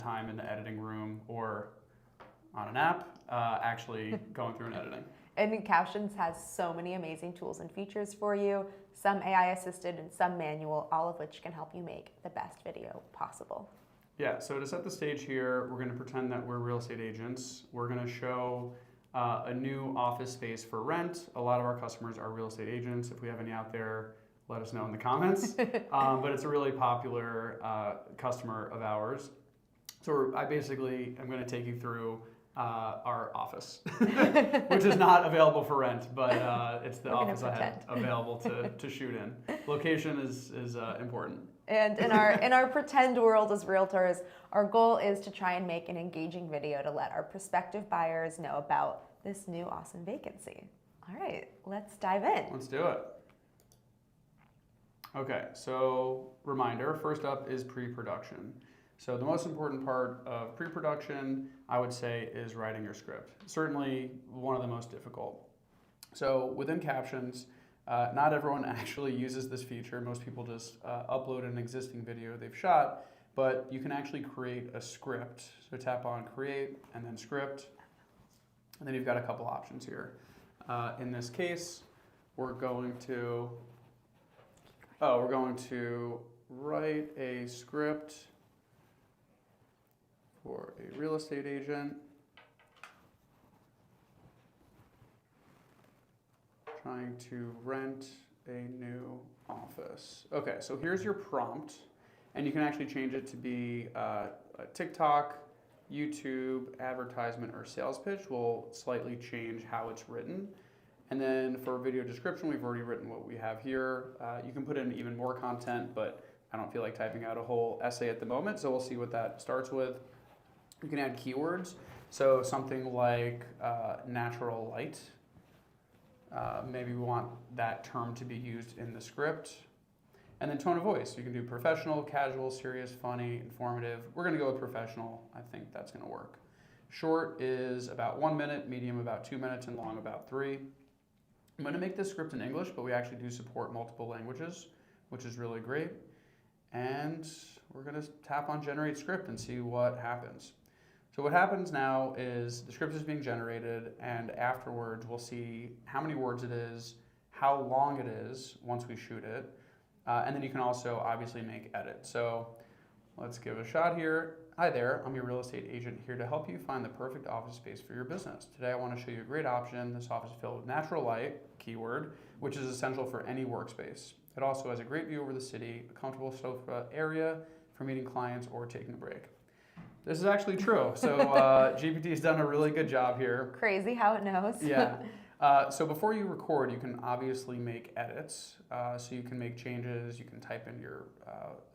time in the editing room or on an app actually going through and editing. And Captions has so many amazing tools and features for you, some AI assisted and some manual, all of which can help you make the best video possible. Yeah, so to set the stage here, we're going to pretend that we're real estate agents. We're going to show a new office space for rent. A lot of our customers are real estate agents. If we have any out there, let us know in the comments. But it's a really popular customer of ours. So I'm going to take you through our office, which is not available for rent, but it's the office I have available to shoot in. Location is important. And in our pretend world as realtors, our goal is to try and make an engaging video to let our prospective buyers know about this new awesome vacancy. All right, let's dive in. Let's do it. Okay, so reminder, first up is pre-production. So the most important part of pre-production, I would say, is writing your script. Certainly one of the most difficult. So within Captions, not everyone actually uses this feature. Most people just upload an existing video they've shot, but you can actually create a script. So tap on Create and then Script, and then you've got a couple options here. In this case, we're going to write a script for a real estate agent trying to rent a new office. Okay, so here's your prompt, and you can actually change it to be a TikTok, YouTube, advertisement, or sales pitch. Will slightly change how it's written. And then for video description, we've already written what we have here. You can put in even more content, but I don't feel like typing out a whole essay at the moment, so we'll see what that starts with. You can add keywords, so something like natural light. Maybe we want that term to be used in the script. And then tone of voice. You can do professional, casual, serious, funny, informative. We're going to go with professional. I think that's going to work. Short is about 1 minute, medium about 2 minutes, and long about 3. I'm going to make this script in English, but we actually do support multiple languages, which is really great. And we're going to tap on Generate Script and see what happens. So what happens now is the script is being generated, and afterwards we'll see how many words it is, how long it is once we shoot it, and then you can also obviously make edits. So let's give it a shot here. Hi there, I'm your real estate agent here to help you find the perfect office space for your business. Today I want to show you a great option. This office is filled with natural light, keyword, which is essential for any workspace. It also has a great view over the city, a comfortable sofa area for meeting clients or taking a break. This is actually true. So GPT has done a really good job here. Crazy how it knows. Yeah. So before you record, you can obviously make edits. So you can make changes. You can type in your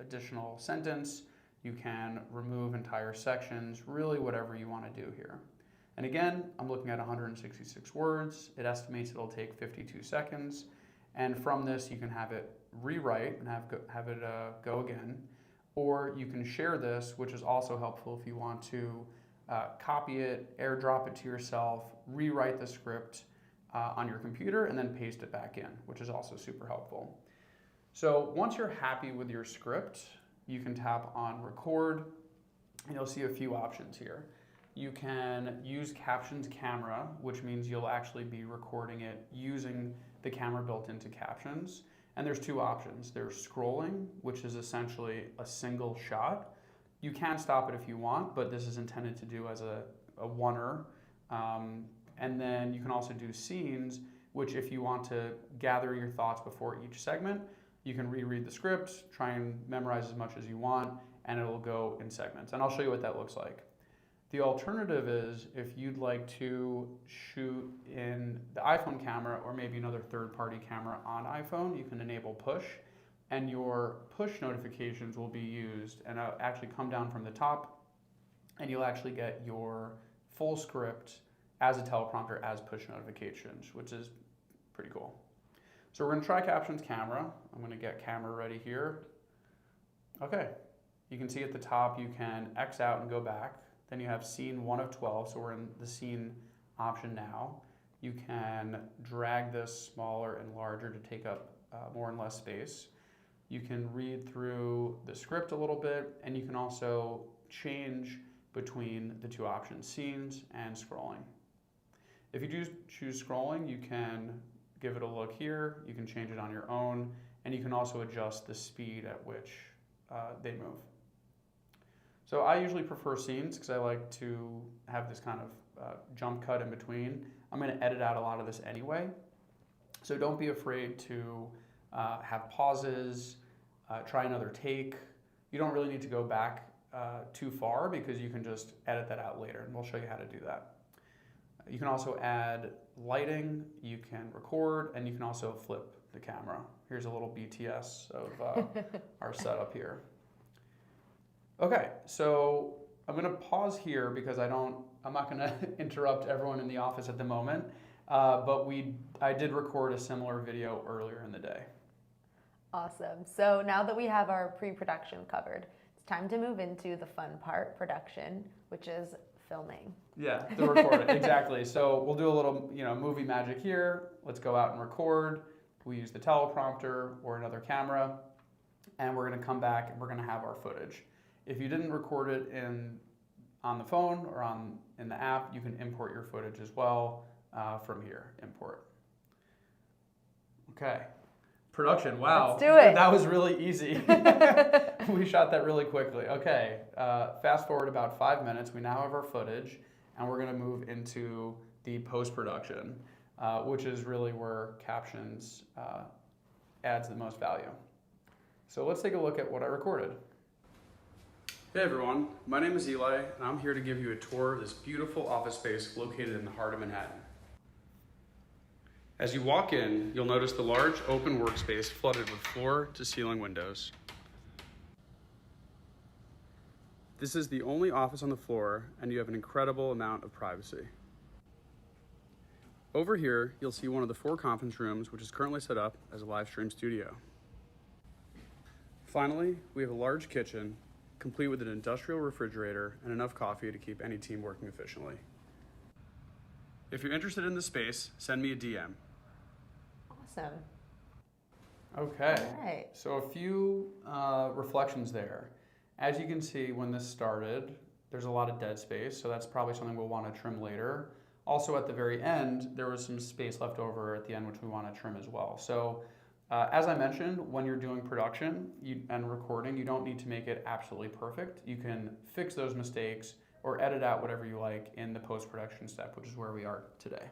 additional sentence. You can remove entire sections, really whatever you want to do here. And again, I'm looking at 166 words. It estimates it'll take 52 seconds. And from this, you can have it rewrite and have it go again. Or you can share this, which is also helpful if you want to copy it, airdrop it to yourself, rewrite the script on your computer, and then paste it back in, which is also super helpful. So once you're happy with your script, you can tap on Record, and you'll see a few options here. You can use Captions camera, which means you'll actually be recording it using the camera built into Captions. And there's two options. There's scrolling, which is essentially a single shot. You can stop it if you want, but this is intended to do as a oneer. And then you can also do scenes, which if you want to gather your thoughts before each segment, you can reread the script, try and memorize as much as you want, and it'll go in segments. And I'll show you what that looks like. The alternative is if you'd like to shoot in the iPhone camera or maybe another third-party camera on iPhone, you can enable push, and your push notifications will be used, and it'll actually come down from the top, and you'll actually get your full script as a teleprompter as push notifications, which is pretty cool. So we're going to try Captions camera. I'm going to get camera ready here. Okay, you can see at the top you can X out and go back. Then you have scene 1 of 12, so we're in the scene option now. You can drag this smaller and larger to take up more and less space. You can read through the script a little bit, and you can also change between the two options, scenes and scrolling. If you do choose scrolling, you can give it a look here, you can change it on your own, and you can also adjust the speed at which they move. So I usually prefer scenes because I like to have this kind of jump cut in between. I'm going to edit out a lot of this anyway, so don't be afraid to have pauses, try another take. You don't really need to go back too far because you can just edit that out later, and we'll show you how to do that. You can also add lighting, you can record, and you can also flip the camera. Here's a little BTS of our setup here. Okay, so I'm gonna pause here because I'm not gonna interrupt everyone in the office at the moment, but I did record a similar video earlier in the day. Awesome. So now that we have our pre-production covered, it's time to move into the fun part, production, which is filming. Yeah, the recording, exactly. So we'll do a little, movie magic here. Let's go out and record. We use the teleprompter or another camera, and we're gonna come back and we're gonna have our footage. If you didn't record it on the phone or in the app, you can import your footage as well from here, import. Okay, production, wow. Let's do it. That was really easy. We shot that really quickly. Okay, fast forward about 5 minutes, we now have our footage, and we're gonna move into the post-production, which is really where Captions adds the most value. So let's take a look at what I recorded. Hey everyone, my name is Eli, and I'm here to give you a tour of this beautiful office space located in the heart of Manhattan. As you walk in, you'll notice the large open workspace flooded with floor-to-ceiling windows. This is the only office on the floor, and you have an incredible amount of privacy. Over here, you'll see one of the 4 conference rooms, which is currently set up as a live stream studio. Finally, we have a large kitchen, complete with an industrial refrigerator and enough coffee to keep any team working efficiently. If you're interested in this space, send me a DM. Awesome. Okay, All right. so a few reflections there. As you can see, when this started, there's a lot of dead space, so that's probably something we'll want to trim later. Also at the very end, there was some space left over at the end, which we want to trim as well. So as I mentioned, when you're doing production and recording, you don't need to make it absolutely perfect. You can fix those mistakes or edit out whatever you like in the post-production step, which is where we are today.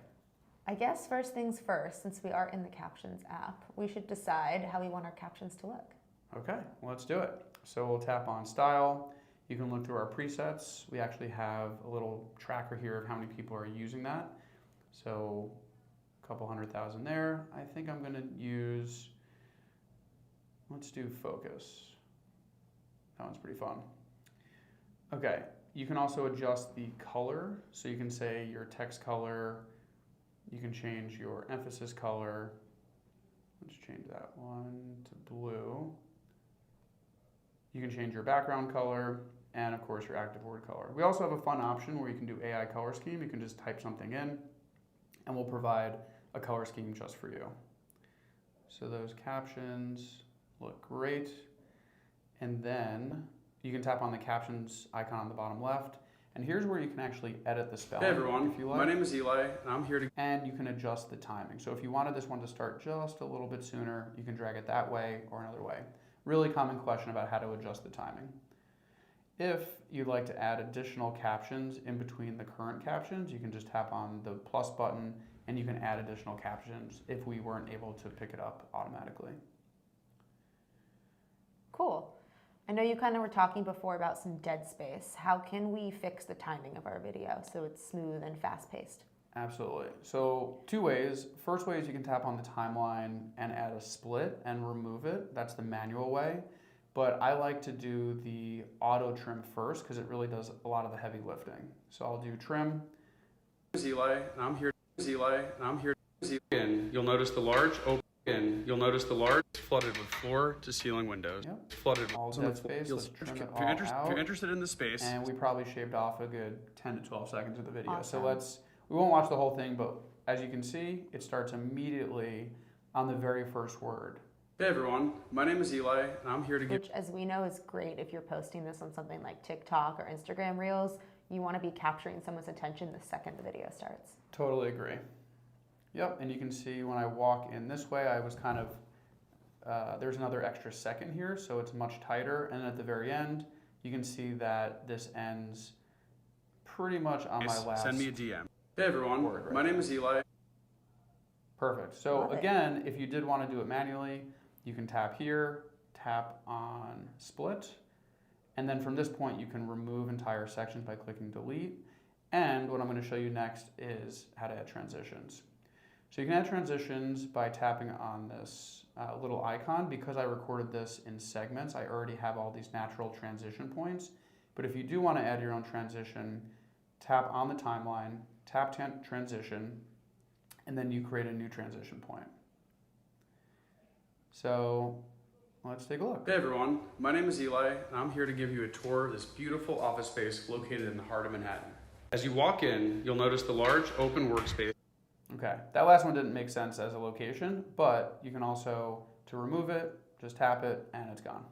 I guess first things first, since we are in the Captions app, we should decide how we want our captions to look. Okay, let's do it. So we'll tap on Style. You can look through our presets. We actually have a little tracker here of how many people are using that. So a couple 100,000 there. I think I'm gonna use, let's do focus. That one's pretty fun. Okay, you can also adjust the color. So you can say your text color, you can change your emphasis color. Let's change that one to blue. You can change your background color and of course your active word color. We also have a fun option where you can do AI color scheme. You can just type something in and we'll provide a color scheme just for you. So those captions look great. And then you can tap on the captions icon on the bottom left. And here's where you can actually edit the spelling. Hey everyone, if you like. My name is Eli, and I'm here to... And you can adjust the timing. So if you wanted this one to start just a little bit sooner, you can drag it that way or another way. Really common question about how to adjust the timing. If you'd like to add additional captions in between the current captions, you can just tap on the plus button and you can add additional captions if we weren't able to pick it up automatically. Cool. I know you kind of were talking before about some dead space. How can we fix the timing of our video so it's smooth and fast-paced? Absolutely. So 2 ways. First way is you can tap on the timeline and add a split and remove it. That's the manual way. But I like to do the auto trim first because it really does a lot of the heavy lifting. So I'll do trim. This is Eli, and I'm here. This is Eli, and I'm here. And you'll notice the large open. You'll notice the large flooded with floor-to-ceiling windows. Yep. Flooded All with dead space. Let's trim it all if you're out. interested in the space, And we probably shaved off a good 10 to 12 seconds of the video. Awesome. So we won't watch the whole thing, but as you can see, it starts immediately on the very first word. Hey everyone, my name is Eli, and I'm here to give. Which, as we know, is great if you're posting this on something like TikTok or Instagram Reels. You want to be capturing someone's attention the second the video starts. Totally agree. Yep, and you can see when I walk in this way, I was kind of, there's another extra second here, so it's much tighter. And at the very end, you can see that this ends pretty much on my last. Send me a DM. Hey everyone, word, right? my name is Eli. Perfect. So Love it. again, if you did want to do it manually, you can tap here, tap on split, and then from this point you can remove entire sections by clicking delete. And what I'm going to show you next is how to add transitions. So you can add transitions by tapping on this little icon. Because I recorded this in segments, I already have all these natural transition points. But if you do want to add your own transition, tap on the timeline, tap transition, and then you create a new transition point. So let's take a look. Hey everyone, my name is Eli, and I'm here to give you a tour of this beautiful office space located in the heart of Manhattan. As you walk in, you'll notice the large open workspace. Okay, that last one didn't make sense as a location, but you can also, to remove it, just tap it and it's gone.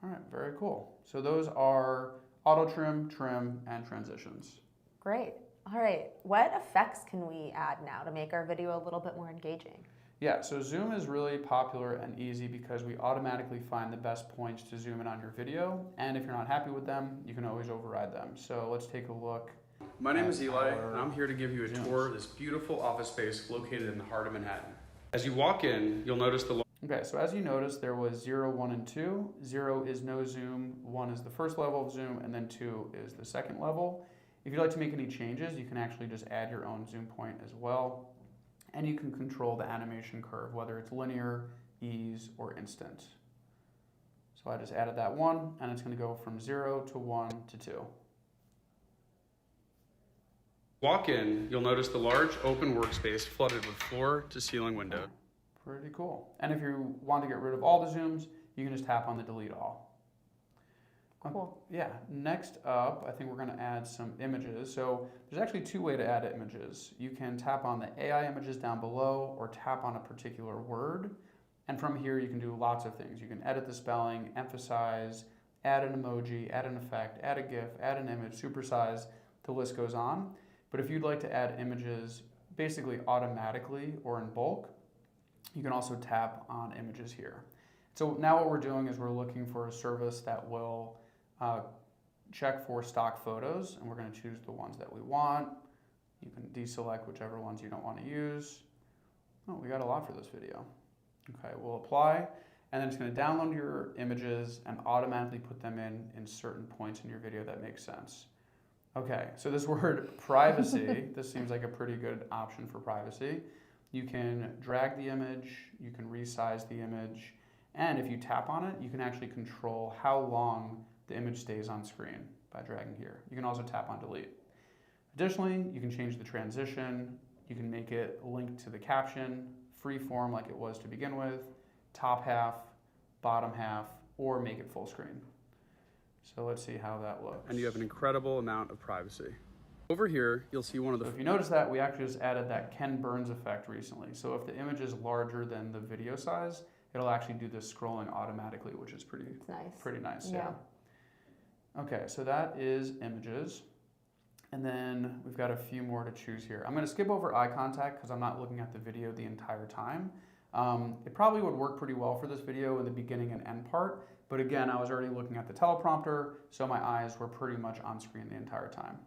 All right, very cool. So those are auto trim, trim, and transitions. Great. All right. What effects can we add now to make our video a little bit more engaging? Yeah, so zoom is really popular and easy because we automatically find the best points to zoom in on your video, and if you're not happy with them, you can always override them. So let's take a look. My name is Eli, and I'm here to give you a zooms. tour of this beautiful office space located in the heart of Manhattan. As you walk in, you'll notice the Okay, so as you notice, there was 0, 1, and 2. 0 is no zoom, 1 is the first level of zoom, and then 2 is the second level. If you'd like to make any changes, you can actually just add your own zoom point as well. And you can control the animation curve, whether it's linear, ease, or instant. So I just added that 1, and it's going to go from 0 to 1 to 2. walk in, you'll notice the large open workspace flooded with floor to ceiling windows. Pretty cool. And if you want to get rid of all the zooms, you can just tap on the delete all. Cool. Yeah, next up, I think we're going to add some images. So there's actually two ways to add images. You can tap on the AI images down below or tap on a particular word. And from here, you can do lots of things. You can edit the spelling, emphasize, add an emoji, add an effect, add a GIF, add an image, supersize, the list goes on. But if you'd like to add images basically automatically or in bulk, you can also tap on images here. So now what we're doing is we're looking for a service that will check for stock photos, and we're going to choose the ones that we want. You can deselect whichever ones you don't want to use. Oh, we got a lot for this video. Okay, we'll apply, and then it's going to download your images and automatically put them in certain points in your video that make sense. Okay, so this word privacy, this seems like a pretty good option for privacy. You can drag the image, you can resize the image, and if you tap on it, you can actually control how long the image stays on screen by dragging here. You can also tap on delete. Additionally, you can change the transition, you can make it linked to the caption, free form like it was to begin with, top half, bottom half, or make it full screen. So let's see how that looks. And you have an incredible amount of privacy. Over here, you'll see one of the... So if you notice that, we actually just added that Ken Burns effect recently. So if the image is larger than the video size, it'll actually do this scrolling automatically, which is pretty nice. Yeah. Okay, so that is images. And then we've got a few more to choose here. I'm going to skip over eye contact because I'm not looking at the video the entire time. It probably would work pretty well for this video in the beginning and end part, but again, I was already looking at the teleprompter, so my eyes were pretty much on screen the entire time.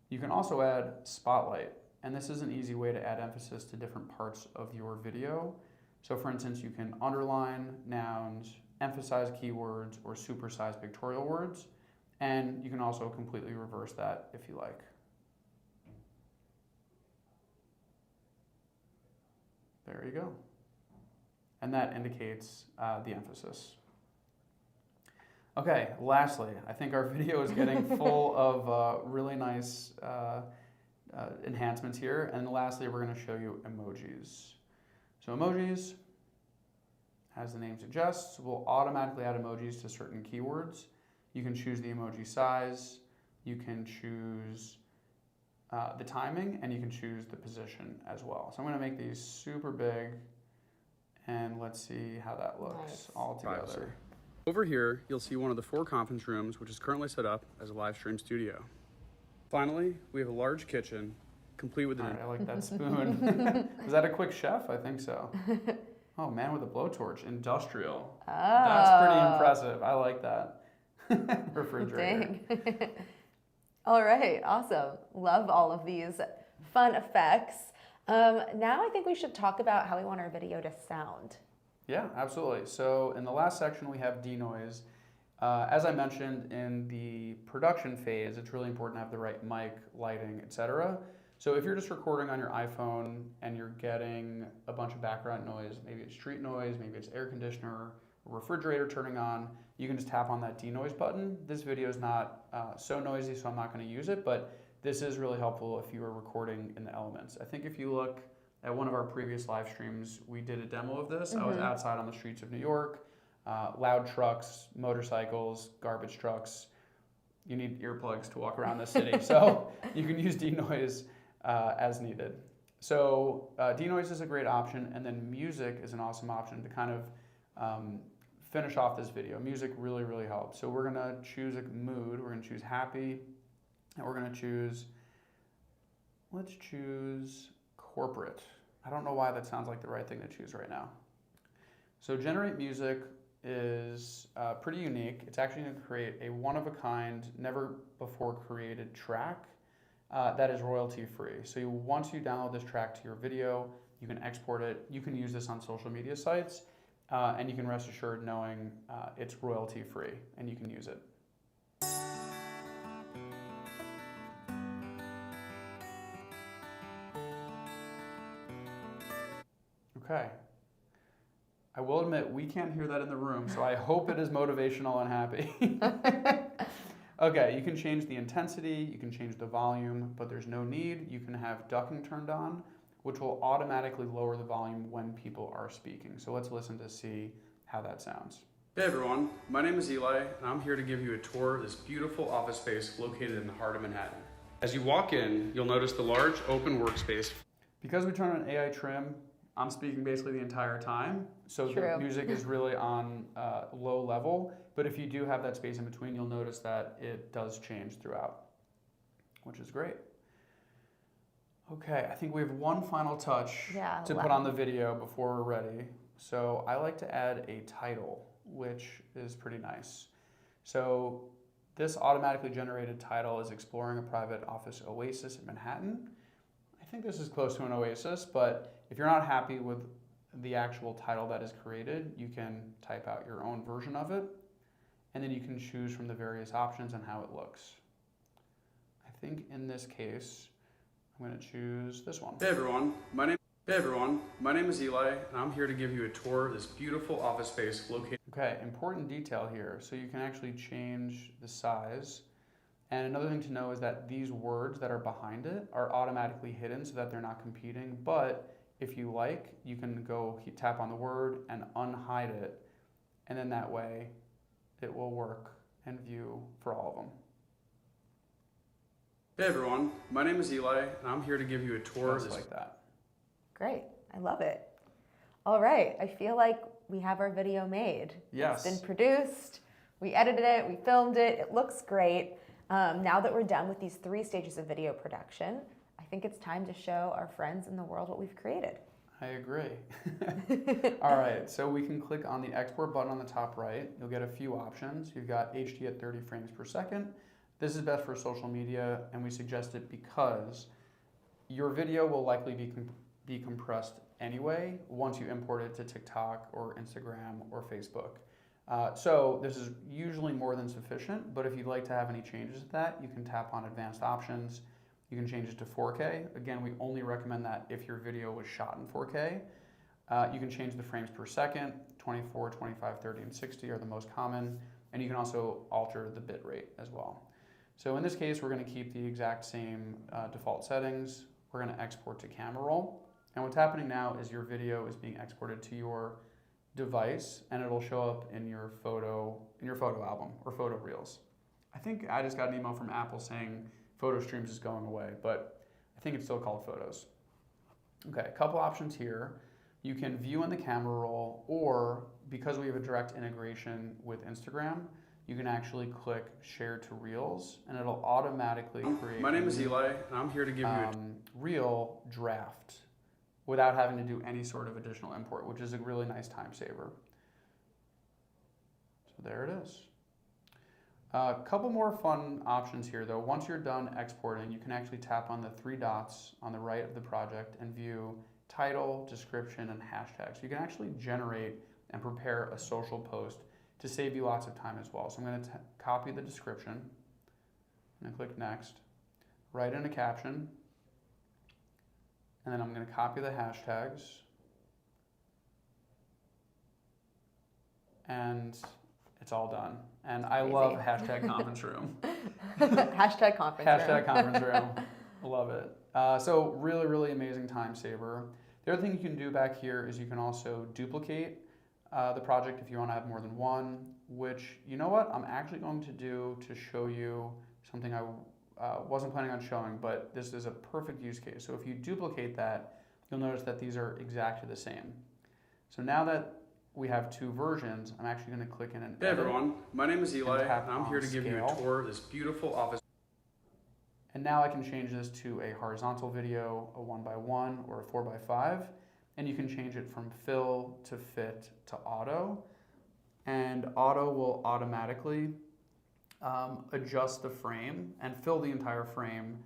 You can also add spotlight, and this is an easy way to add emphasis to different parts of your video. So for instance, you can underline nouns, emphasize keywords, or supersize pictorial words, and you can also completely reverse that if you like. There you go. And that indicates the emphasis. Okay, lastly, I think our video is getting full of really nice enhancements here. And lastly, we're going to show you emojis. So emojis, as the name suggests, will automatically add emojis to certain keywords. You can choose the emoji size. You can choose the timing, and you can choose the position as well. So I'm going to make these super big, and let's see how that looks Nice. all together. Over here, you'll see one of the 4 conference rooms, which is currently set up as a live stream studio. Finally, we have a large kitchen, complete with All an right, I like that spoon. Was that a quick chef? I think so. Oh, man with a blowtorch, industrial. Oh. That's pretty impressive. I like that. Refrigerator. Dang. All right, awesome. Love all of these fun effects. Now I think we should talk about how we want our video to sound. Yeah, absolutely. So in the last section, we have denoise. As I mentioned in the production phase, it's really important to have the right mic, lighting, etc. So if you're just recording on your iPhone and you're getting a bunch of background noise, maybe it's street noise, maybe it's air conditioner, refrigerator turning on, you can just tap on that denoise button. This video is not so noisy, so I'm not going to use it, but this is really helpful if you are recording in the elements. I think if you look at one of our previous live streams, we did a demo of this. I was outside on the streets of New York, loud trucks, motorcycles, garbage trucks. You need earplugs to walk around the city, so you can use denoise as needed. So denoise is a great option, and then music is an awesome option to kind of finish off this video. Music really, really helps. So we're gonna choose a mood. We're gonna choose happy, and we're gonna choose, let's choose corporate. I don't know why that sounds like the right thing to choose right now. So generate music is pretty unique. It's actually gonna create a one-of-a-kind, never before created track that is royalty free. So once you download this track to your video, you can export it. You can use this on social media sites. And you can rest assured knowing it's royalty free and you can use it. Okay. I will admit we can't hear that in the room, so I hope it is motivational and happy. Okay, you can change the intensity, you can change the volume, but there's no need. You can have ducking turned on, which will automatically lower the volume when people are speaking. So let's listen to see how that sounds. Hey everyone, my name is Eli, and I'm here to give you a tour of this beautiful office space located in the heart of Manhattan. As you walk in, you'll notice the large open workspace. Because we turn on AI trim, I'm speaking basically the entire time, so True. the music is really on low level, but if you do have that space in between, you'll notice that it does change throughout, which is great. Okay, I think we have one final touch to put on the video before we're ready. So I like to add a title, which is pretty nice. So this automatically generated title is Exploring a Private Office Oasis in Manhattan. I think this is close to an oasis, but if you're not happy with the actual title that is created, you can type out your own version of it, and then you can choose from the various options and how it looks. I think in this case, I'm going to choose this one. Hey everyone, my name is Eli, and I'm here to give you a tour of this beautiful office space located. Okay, important detail here. So you can actually change the size. And another thing to know is that these words that are behind it are automatically hidden so that they're not competing. But if you like, you can go tap on the word and unhide it. And then that way it will work and view for all of them. Hey everyone, my name is Eli, and I'm here to give you a tour of Just this. like that. Great, I love it. All right, I feel like we have our video made. Yes. It's been produced, we edited it, we filmed it, it looks great. Now that we're done with these 3 stages of video production, I think it's time to show our friends in the world what we've created. I agree. All right, so we can click on the export button on the top right. You'll get a few options. You've got HD at 30 frames per second. This is best for social media, and we suggest it because your video will likely be compressed anyway once you import it to TikTok or Instagram or Facebook. So this is usually more than sufficient, but if you'd like to have any changes to that, you can tap on advanced options. You can change it to 4K. Again, we only recommend that if your video was shot in 4K. You can change the frames per second. 24, 25, 30, and 60 are the most common. And you can also alter the bit rate as well. So in this case, we're going to keep the exact same default settings. We're going to export to camera roll. And what's happening now is your video is being exported to your device, and it'll show up in your photo album or photo reels. I think I just got an email from Apple saying photo streams is going away, but I think it's still called photos. Okay, a couple options here. You can view in the camera roll, or because we have a direct integration with Instagram, you can actually click share to reels and it'll automatically create My name is Eli, and I'm here to give you a reel draft without having to do any sort of additional import, which is a really nice time saver. So there it is. A couple more fun options here though. Once you're done exporting, you can actually tap on the three dots on the right of the project and view title, description, and hashtag. So you can actually generate and prepare a social post to save you lots of time as well. So I'm going to copy the description. I'm going to click next, write in a caption, and then I'm going to copy the hashtags. And it's all done. And I love hashtag conference room. Hashtag conference room. Hashtag conference room. I love it. So really, really amazing time saver. The other thing you can do back here is you can also duplicate the project if you want to have more than one, which, you know what, I'm actually going to do to show you something I wasn't planning on showing, but this is a perfect use case. So if you duplicate that, you'll notice that these are exactly the same. So now that we have two versions, I'm actually going to click in and Hey everyone, my name is Eli, and I'm here to on give you a scale. tour of this beautiful office. And now I can change this to a horizontal video, a 1x1, or a 4x5. And you can change it from fill to fit to auto. And auto will automatically adjust the frame and fill the entire frame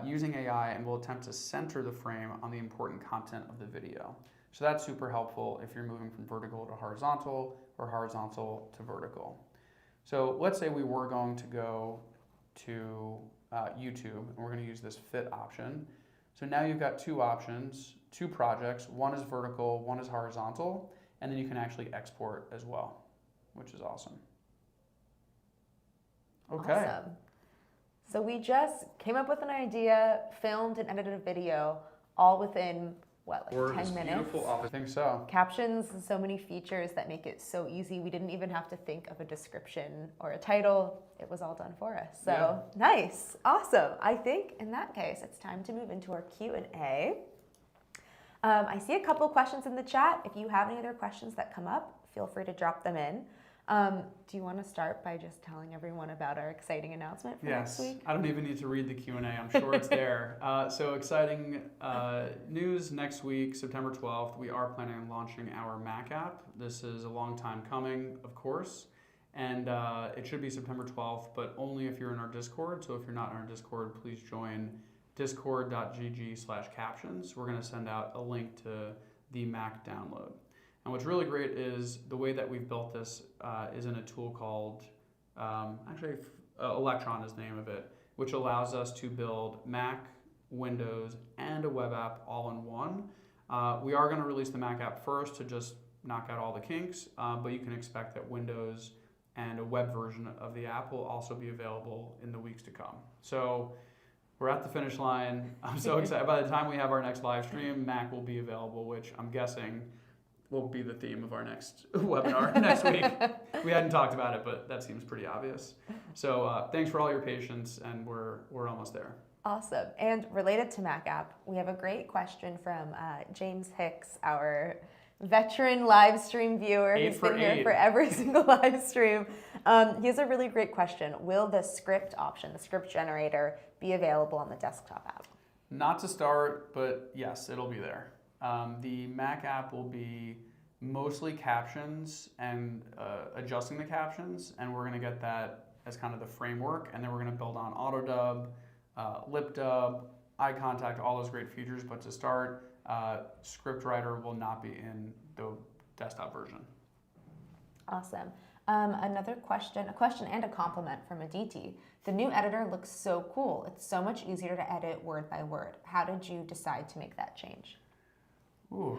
using AI, and will attempt to center the frame on the important content of the video. So that's super helpful if you're moving from vertical to horizontal or horizontal to vertical. So let's say we were going to go to YouTube, and we're going to use this fit option. So now you've got two options, two projects. One is vertical, one is horizontal, and then you can actually export as well, which is awesome. Okay. Awesome. So we just came up with an idea, filmed and edited a video, all within, what, like 10 minutes? I think so. Captions, so many features that make it so easy. We didn't even have to think of a description or a title. It was all done for us. So Yeah. Nice, awesome. I think in that case, it's time to move into our Q&A. I see a couple questions in the chat. If you have any other questions that come up, feel free to drop them in. Do you want to start by just telling everyone about our exciting announcement for next week? I don't even need to read the Q&A. I'm sure it's there. So exciting news next week, September 12th. We are planning on launching our Mac app. This is a long time coming, of course. And it should be September 12th, but only if you're in our Discord. So if you're not in our Discord, please join discord.gg/captions. We're going to send out a link to the Mac download. And what's really great is the way that we've built this is in a tool called, Electron is the name of it, which allows us to build Mac, Windows, and a web app all in one. We are going to release the Mac app first to just knock out all the kinks, but you can expect that Windows and a web version of the app will also be available in the weeks to come. So we're at the finish line. I'm so excited. By the time we have our next live stream, Mac will be available, which I'm guessing will be the theme of our next webinar next week. We hadn't talked about it, but that seems pretty obvious. So thanks for all your patience, and we're almost there. Awesome. And related to Mac app, we have a great question from James Hicks, our veteran live stream viewer who's been here for every single live stream. He has a really great question. Will the script option, the script generator, be available on the desktop app? Not to start, but yes, it'll be there. The Mac app will be mostly captions and adjusting the captions, and we're going to get that as kind of the framework, and then we're going to build on auto dub, lip dub, eye contact, all those great features. But to start, script writer will not be in the desktop version. Awesome. Another question, a question and a compliment from Aditi. The new editor looks so cool. It's so much easier to edit word by word. How did you decide to make that change? Ooh,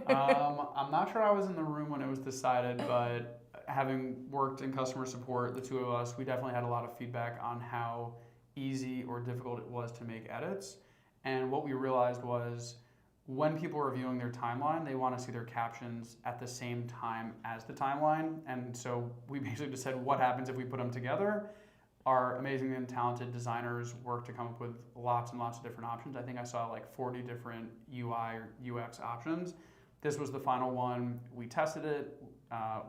I'm not sure I was in the room when it was decided, but having worked in customer support, the two of us, we definitely had a lot of feedback on how easy or difficult it was to make edits. And what we realized was when people are viewing their timeline, they want to see their captions at the same time as the timeline. And so we basically just said, what happens if we put them together? our amazing and talented designers work to come up with lots and lots of different options. I think I saw like 40 different UI or UX options. This was the final one. We tested it.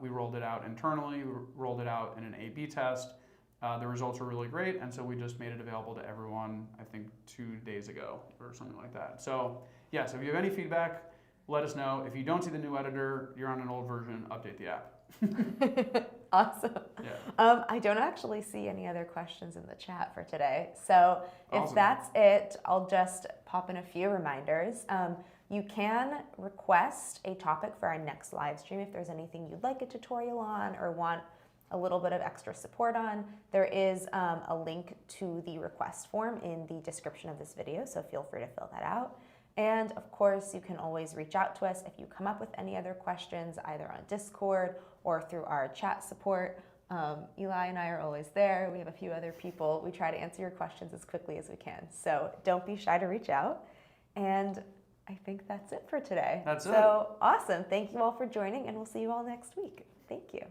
We rolled it out internally. We rolled it out in an A/B test. The results were really great, and so we just made it available to everyone, I think 2 days ago or something like that. So yes, if you have any feedback, let us know. If you don't see the new editor, you're on an old version, update the app. Awesome. Yeah. I don't actually see any other questions in the chat for today. So if Awesome. that's it, I'll just pop in a few reminders. You can request a topic for our next live stream if there's anything you'd like a tutorial on or want a little bit of extra support on. There is a link to the request form in the description of this video, so feel free to fill that out. And of course, you can always reach out to us if you come up with any other questions, either on Discord or through our chat support. Eli and I are always there. We have a few other people. We try to answer your questions as quickly as we can. So don't be shy to reach out. And I think that's it for today. That's it. So awesome. Thank you all for joining, and we'll see you all next week. Thank you.